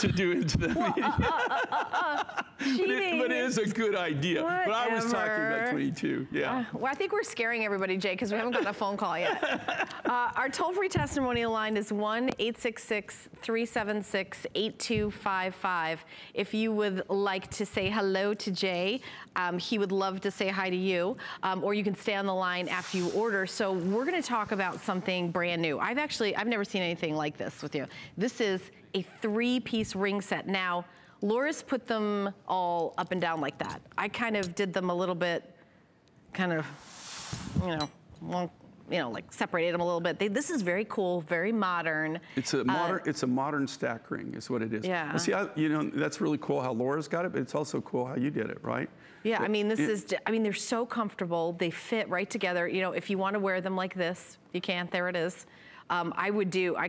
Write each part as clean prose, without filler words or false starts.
to do into the meeting. Cheating. But it is a good idea. Whatever. But I was talking about 22, yeah. Well, I think we're scaring everybody, Jay, because we haven't gotten a phone call yet. Our toll-free testimonial line is 1-866-376-8255. If you would like to say hello to Jay, he would love to say hi to you, or you can stay on the line after you order. So we're gonna talk about something brand new. I've never seen anything like this with you. This is a 3-piece ring set. Now, Laura's put them all up and down like that. I kind of did them a little bit, like separated them a little bit. This is very cool, very modern. It's a modern stack ring, is what it is. Yeah. Well, see, that's really cool how Laura's got it, but it's also cool how you did it, right? Yeah, I mean, they're so comfortable. They fit right together. You know, if you want to wear them like this, you can. There it is. I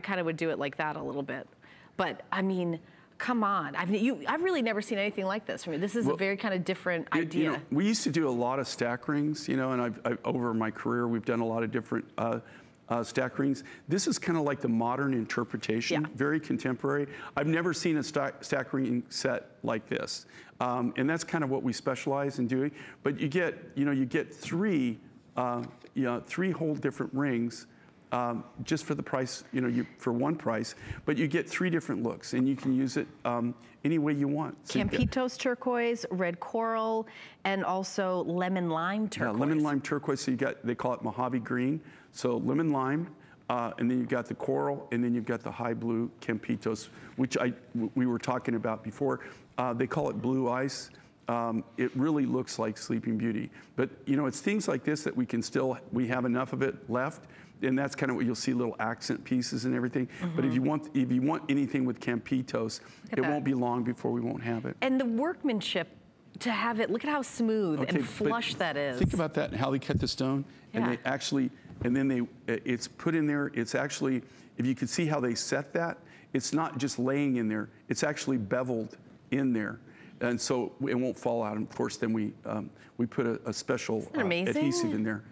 kind of would do it like that a little bit. But I mean, come on. I've really never seen anything like this. I mean, this is a very kind of different idea. We used to do a lot of stack rings, and I've over my career, we've done a lot of different stack rings. This is kind of like the modern interpretation, very contemporary. I've never seen a stack ring set like this. And that's kind of what we specialize in doing. But you get three whole different rings just for the price, for one price, but you get 3 different looks, and you can use it any way you want. So Campitos turquoise, red coral, and also lemon lime turquoise. Yeah, lemon lime turquoise. So they call it Mojave green. So lemon lime, and then you've got the coral, and then you've got the high blue Campitos, which we were talking about before. They call it blue ice. It really looks like Sleeping Beauty. But it's things like this that we have enough of it left. And that's kind of what you'll see, little accent pieces and everything. But if you want anything with Campitos, it won't be long before we won't have it. And the workmanship to have it, look at how smooth and flush that is. Think about that and how they cut the stone. And they actually, and then it's put in there, it's actually, if you could see how they set that, it's not just laying in there, it's actually beveled in there. And so it won't fall out. And of course, then we put a special adhesive in there.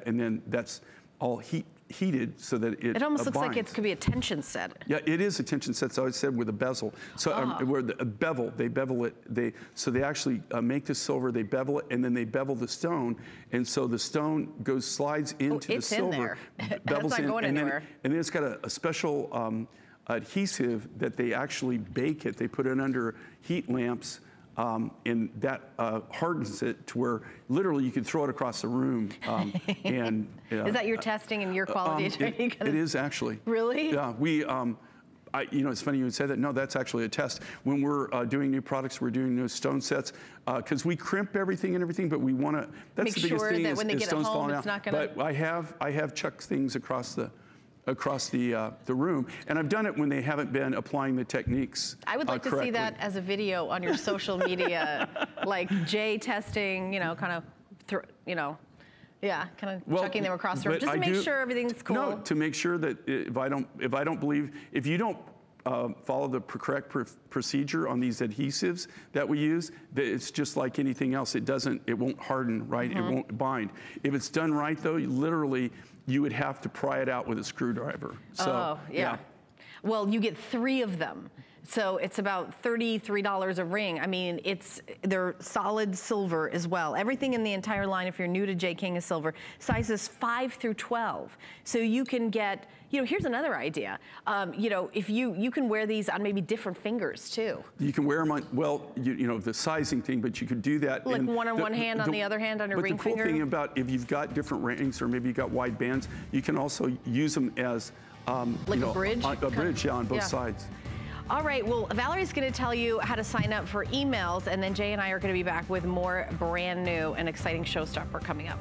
And then that's all heated so that it almost looks like it could be a tension set. Yeah, it is a tension set. So I said with a bezel. So where the bevel, they bevel it. So they actually make the silver, they bevel it, and then they bevel the stone, and so the stone slides into the silver. In there. That's not going anywhere. And then it's got a special adhesive that they actually bake it. They put it under heat lamps. And that hardens it to where literally you could throw it across the room. Is that your testing and your quality? It is actually. Really? Yeah, it's funny you would say that. No, that's actually a test. When we're doing new products, we're doing new stone sets, because we crimp everything and everything, but we want to, that's the biggest thing is stones falling out. But I have chucked things across the room, and I've done it when they haven't been applying the techniques to see that as a video on your social media, like Jay testing, kind of chucking them across the room, just to make sure everything's cool. No, to make sure that if you don't follow the correct procedure on these adhesives that we use, that it's just like anything else. It won't harden, right? It won't bind. If it's done right, though, you would have to pry it out with a screwdriver. So, yeah. Well, you get 3 of them. So it's about $33 a ring. I mean, they're solid silver as well. Everything in the entire line, if you're new to J. King, is silver. Sizes 5 through 12. So you can get, here's another idea. If you can wear these on maybe different fingers too. You can wear them on, the sizing thing, but you could do that. Like one on one hand, on the other hand on your ring finger. But the cool thing about if you've got different rings or maybe you've got wide bands, you can also use them as like a bridge? A bridge, on both sides. All right, well, Valerie's going to tell you how to sign up for emails, and then Jay and I are going to be back with more brand new and exciting showstopper coming up.